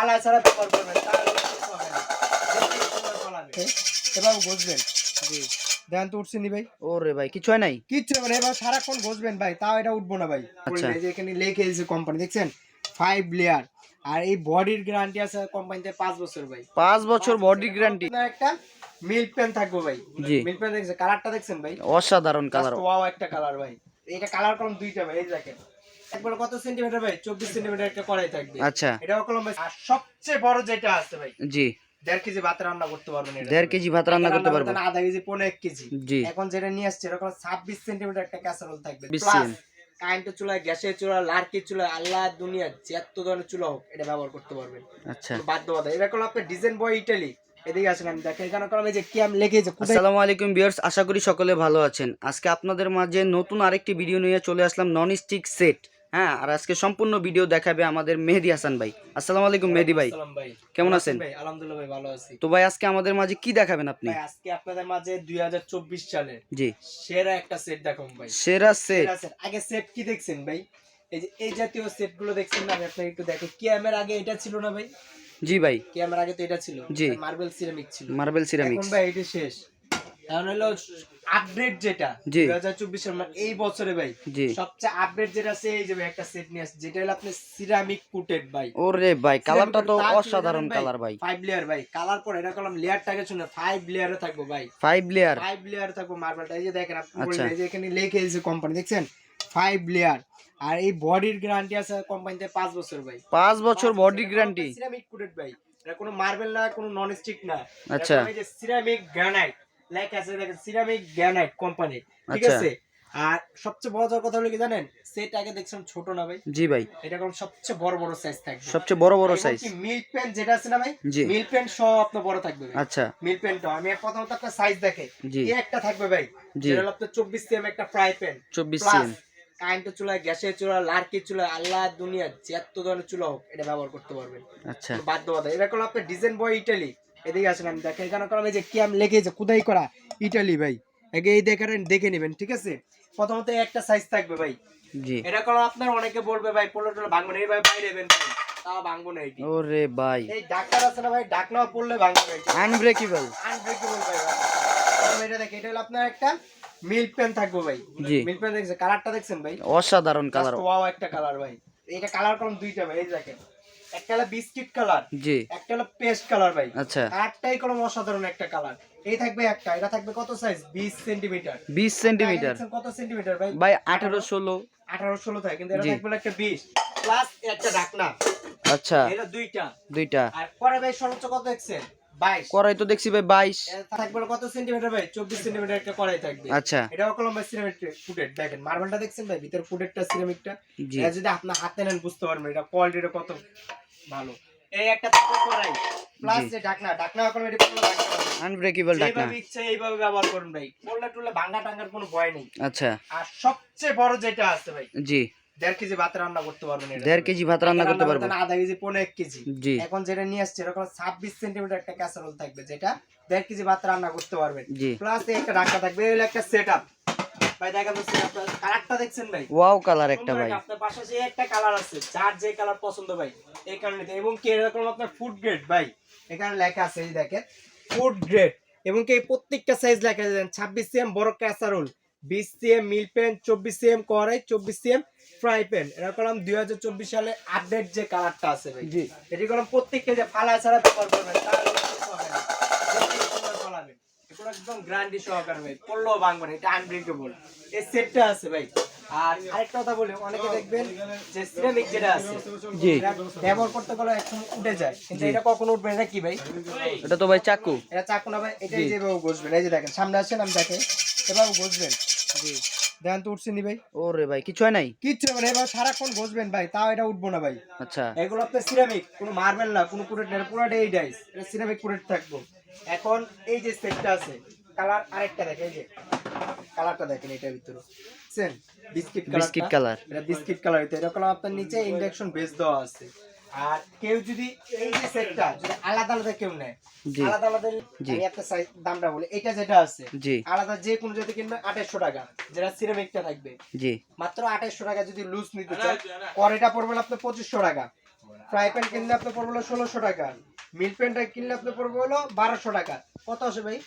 ফালা ছাড়া ব্যবহার করবেন তাহলে কিছু হবে না। এবার ঘষবেন। জি দেন তো উঠছে নি ভাই। ওরে ভাই কিছু হয় নাই, কিচ্ছু হবে না। এবার সারাক্ষণ ঘষবেন ভাই, তাও এটা উঠবো না ভাই। আচ্ছা এই যে এখানে লেখে দিয়েছে কোম্পানি, দেখছেন 5 লেয়ার। আর এই বডির গ্যারান্টি আছে কোম্পানিতে 5 বছর ভাই। 5 বছর বডি গ্যারান্টি। একটা মিল্ক পেন থাকবে ভাই। জি মিল্ক পেন দেখছেন, কালারটা দেখছেন ভাই, অসাধারণ কালার। ওয়াও একটা কালার ভাই। এটা কালার কলম দুইটা ভাই, এই দেখেন। একবার কত সেন্টিমিটার ভাই? 24 সেন্টিমিটার একটা কড়াই থাকবে। আচ্ছা এটাও কলম ভাই। আর সবচেয়ে বড় যেটা আছে ভাই, জি 1.5 কেজি ভাত রান্না করতে পারবেন। 1.5 কেজি ভাত রান্না করতে পারবো। আধা কেজি, 1.5 কেজি। জি এখন যেটা নিয়ে আসছে এরকম 26 সেন্টিমিটার একটা ক্যাসারোল থাকবে। 20 প্লাস কারেন্টের চুলা, গ্যাসের চুলা, লার্কির চুলা, আল্লাহ দুনিয়া যত ধরনের চুলা হোক এটা ব্যবহার করতে পারবেন। আচ্ছা বাধ্যবাধা। এটা করলো আপনার ডিজাইন বয় ইটালি। এদিকে আসেন, আমি দেখেন এখানে কলম এই যে কিয়াম লিখেছে। আসসালামু আলাইকুম ভিউয়ার্স, আশা করি সকলে ভালো আছেন। আজকে আপনাদের মাঝে নতুন আরেকটি ভিডিও নিয়ে চলে আসলাম, নন স্টিক সেট। হ্যাঁ, আর আজকে সম্পূর্ণ ভিডিও দেখাবে আমাদের মেহেদি হাসান ভাই। আসসালামু আলাইকুম মেহেদি ভাই, কেমন আছেন? ভাই আলহামদুলিল্লাহ ভাই, ভালো আছি। তো ভাই আজকে আমাদের মাঝে কি দেখাবেন আপনি? ভাই আজকে আপনাদের মাঝে 2024 সালে জি সেরা একটা সেট দেখাবো ভাই। সেরা সেট। আগে সেট কি দেখছেন ভাই? এই যে এই জাতীয় সেট গুলো দেখছেন না? আমি আপনাকে একটু দেখো। কিয়ামের আগে এটা ছিল না ভাই? জি ভাই কিয়ামের আগে তো এটা ছিল, জি মার্বেল সিরামিক ছিল। Marble ceramic. এখন ভাই এটা শেষ। এখন হলো আপডেট যেটা 2024 এর এই বছরে ভাই সবচেয়ে আপডেট যেটা আছে, এই যে ভাই একটা সেট নিয়ে আসছে, যেটা হলো আপনি সিরামিক কুটেড ভাই। ওরে ভাই কালারটা তো অসাধারণ কালার ভাই। 5 লেয়ার ভাই। কালার পরে এটা কলম লেয়ারটাকে শুনে 5 লেয়ারে থাকবে ভাই। 5 লেয়ার, 5 লেয়ারে থাকবে মার্বেলটা। এই যে দেখেন আপনি বললেন, এই যে এখানে লিখে দিয়েছে কোম্পানি, দেখছেন 5 লেয়ার। আর এই বডির গ্যারান্টি আছে কোম্পানিতে 5 বছর ভাই। 5 বছর বডি গ্যারান্টি। সিরামিক কুটেড ভাই। এটা কোনো মার্বেল না, কোনো নন স্টিক না। আচ্ছা এই যে সিরামিক গ্রানাইট লেখা আছে, দেখেন সিরামিক গ্রানাইট কোম্পানি, ঠিক আছে। আর সবচেয়ে বড় কথা হলো কি জানেন, সেট আগে দেখছেন ছোট না ভাই? জি ভাই এটা কোন সবচেয়ে বড় বড় সাইজ থাকবে। সবচেয়ে বড় বড় সাইজ। মিল্ক পেন যেটা আছে না ভাই, মিল্ক পেন সব আপনার বড় থাকবে ভাই। আচ্ছা মিল্ক পেনটা আমি প্রথমত একটা সাইজ দেখে, এই একটা থাকবে ভাই, জি যেটা হলো আপনার 24 সিএম একটা ফ্রাই প্যান। 24 সিএম। কারেন্টের চুলা, গ্যাসের চুলা, লার্কির চুলা, আল্লাহ দুনিয়া যত ধরনের চুলা হোক এটা ব্যবহার করতে পারবেন। আচ্ছা বাধ্যবাধা। এটা করলো আপনার ডিজাইন বয় ইটালি। এদিকে আসেন, আমি দেখেন এখানে কলম এই যে কিয়াম লিখেছে, খোদাই করা ইটালি ভাই। আগে এই দেখে নেবেন, ঠিক আছে। প্রথমত একটা সাইজ থাকবে ভাই। জি এটা করলো আপনার, অনেকে বলবে ভাই পোলোটা ভাঙবো না, এই ভাই বাইরে নেবেন ভাই, তাও ভাঙবো না। এটি ওরে ভাই এই ডাক্তার আছে না ভাই, ডাকনাও পড়লে ভাঙবো না। আনব্রেকেবল, আনব্রেকেবল ভাই। এটা দেখেন, এটা হলো আপনার একটা মিল্ক পেন থাকবে ভাই। মিল্ক পেন দেখছেন, কালারটা দেখছেন ভাই, অসাধারণ কালার। ওয়াও একটা কালার ভাই। এটা কালার কলম দুইটা ভাই, এই দেখেন। একটা হলো বিস্কিট কালার, জি একটা হলো পেস্ট কালার ভাই। আচ্ছা একটাই কলম অসাধারণ একটা কালার। এই থাকবে একটা, এটা থাকবে কত সাইজ? 20 সেন্টিমিটার। 20 সেন্টিমিটার। কত সেন্টিমিটার ভাই? ভাই 18 16 18 16 থাকে, কিন্তু এটা থাকবে একটা 20 প্লাস একটা ঢাকনা। আচ্ছা এটা দুইটা। আর পরে ভাই সর্বোচ্চ কত দেখছেন? 22 কড়াই তো দেখছি ভাই 22। এটা থাকবে কত সেন্টিমিটার ভাই? 24 সেন্টিমিটার একটা কড়াই থাকবে। আচ্ছা এটাও কলম ভাই সিরামিক ফুটেড। দেখেন মার্বেলটা দেখছেন ভাই, ভিতরে ফুটেডটা সিরামিকটা। এটা যদি আপনি হাতে নেন বুঝতে পারবেন এটা কোয়ালিটিটা কত ভালো। এই একটা থাকবে কড়াই প্লাস যে ঢাকনা কলম, এটা পুরো ঢাকনা আনব্রেকেবল ঢাকনা। এইভাবে ইচ্ছা এইভাবে ব্যবহার করুন ভাই। পড়লে টুলে ভাঙা টাঙ্গার কোনো ভয় নেই। আচ্ছা আর সবচেয়ে বড় যেটা আছে ভাই, জি 1.5 কেজি ভাত রান্না করতে পারবেন। 1.5 কেজি ভাত রান্না করতে পারবো। আধা কেজি, 1.5 কেজি। জি এখন যেটা নিয়ে আসছে এরকম 26 সেন্টিমিটার একটা ক্যাসারোল থাকবে, যেটা 1.5 কেজি ভাত রান্না করতে পারবেন। প্লাস একটা ঢাকনা থাকবে। এই হলো একটা সেটআপ ভাই। দেখেন তো সেটআপটা, কালারটা দেখছেন ভাই, ওয়াও কালার একটা ভাই। আপনার পাশে যে একটা কালার আছে, যার যে কালার পছন্দ ভাই এই কারণে। এবং কি এরকম আপনার ফুড গ্রেড ভাই, এখানে লেখা আছে, এই দেখেন ফুড গ্রেড। এবং কি প্রত্যেকটা সাইজ লেখা আছে, 26 সিএম বড় ক্যাসারোল, 20 সিএম মিল পেন, 24 সিএম কড়াই, 24 সিএম ফ্রাই প্যান। এটা করলাম 2024 সালে আপডেট যে কালারটা আছে ভাই। জি এটি করলাম প্রত্যেকটা যে ফালা ছাড়া ব্যবহার করবেন, তাহলে কিছু হবে না। ফালাবেন এগুলো একদম গ্যারান্টি সহকারে ভাই, পড়লেও ভাঙবে না, এটা আনব্রেকেবল। এই সেটটা আছে ভাই। আর আরেকটা কথা বলি, অনেকে দেখবেন যে সিরামিক যেটা আছে, জি ব্যবহার করতে গেলে একদম উঠে যায়, কিন্তু এটা কখনো উঠবে না। কি ভাই? এটা তো ভাই চাকু। এটা চাকু না ভাই, এটাই যেভাবে ঘষবেন। এই যে দেখেন সামনে আসেন, আমি দেখেন এভাবে ঘষবেন। জি দেখেন তো উঠছে নি ভাই? ওরে ভাই কিছু হয় নাই, কিচ্ছু হবে না। এবার সারাক্ষণ ঘষবেন ভাই, তাও এটা উঠবো না ভাই। আচ্ছা এগুলো আপনার সিরামিক, কোনো মার্বেল না, কোনো কুরেট না, পুরোটাই এই ডাইস। এটা সিরামিক কুরেট থাকবো। এখন এই যে সেটটা আছে, কালার আরেকটা দেখেন, এই যে কালারটা দেখেন, এটার ভিতরে বুঝছেন বিস্কিট কালার। এটা বিস্কিট কালার। এরকম আপনার নিচে ইন্ডাকশন বেস দেওয়া আছে। আর কেউ যদি এই যে সেটটা যদি আলাদা আলাদা কেউ নেয়, আলাদা আলাদা আমি একটা সাইজ দামটা বলি, এটা যেটা আছে আলাদা যে কোনো যদি কিনবে 2800 টাকা, যেটা সিরামিকটা থাকবে। জি মাত্র 2800 টাকা। যদি লুজ নিতে চান কড়াইটা পড়বে আপনার 2500 টাকা। ফ্রাই প্যান কিনলে আপনার পড়বে হলো 1600 টাকা, মিল প্যানটা কিনলে আপনার পড়বে হলো 1200 টাকা। কত আসে ভাই?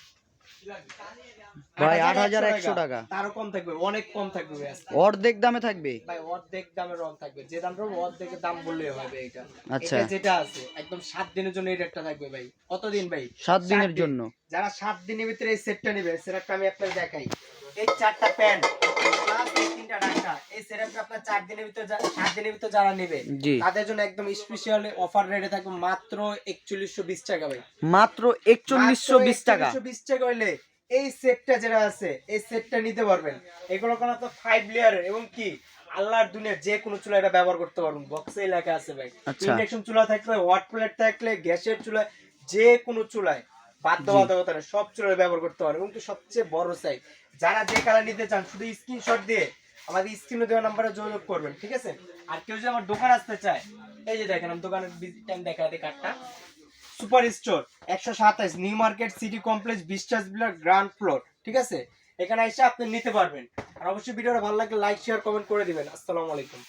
ভাই 8100 টাকা। তারও কম থাকবে, অনেক কম থাকবে ভাই, অর্ধেক দামে থাকবে ভাই অর্ধেক দামে রং থাকবে, যে দাম রং অর্ধেকের দাম বললেই হবে। এটা আচ্ছা, এটা যেটা আছে একদম 7 দিনের জন্য এই রেটটা থাকবে ভাই। কতদিন ভাই? 7 দিনের জন্য। যারা 7 দিনের ভিতরে এই সেটটা নেবে, সেটটা আমি আপনাদের দেখাই। এই 4টা প্যান প্লাস এই 3টা ঢাকা, এই সেটটা আপনার 4 দিনের ভিতরে 7 দিনের ভিতরে যারা নেবে তাদের জন্য একদম স্পেশাল অফার রেটে থাকবে মাত্র 4120 টাকা ভাই। মাত্র 4120 টাকা। 4120 টাকা হইলে এই সেটটা যেটা আছে এই সেটটা নিতে পারবেন। এগুলো কোন তো 5 লেয়ারের এবং কি আল্লাহর দুনিয়ার যে কোনো চুলা এটা ব্যবহার করতে পারবেন। বক্সে লেখা আছে ভাই, ইন্ডাকশন চুলা থাকলে, হট প্লেট থাকলে, গ্যাসের চুলা, যে কোনো চুলায় বাধ্যবাধকতা নেই, সব চুলায় ব্যবহার করতে পারবেন। এবং কি সবচেয়ে বড় সাইজ। যারা যে কালার নিতে চান শুধু স্ক্রিনশট দিয়ে আমাদের স্ক্রিনে দেওয়া নম্বরে যোগাযোগ করবেন, ঠিক আছে? আর কেউ যদি আমার দোকান আসতে চায়, এই যে দেখেন আমি দোকানের ভিজিট টাইম দেখাতে কার্ডটা, super store 127 new market city complex বিশ্বাস বিলার গ্রাউন্ড ফ্লোর, ঠিক আছে? এখানে এসে আপনি নিতে পারবেন। আর অবশ্যই ভিডিওটা ভালো লাগলে লাইক শেয়ার কমেন্ট করে দিবেন। আসসালামু আলাইকুম।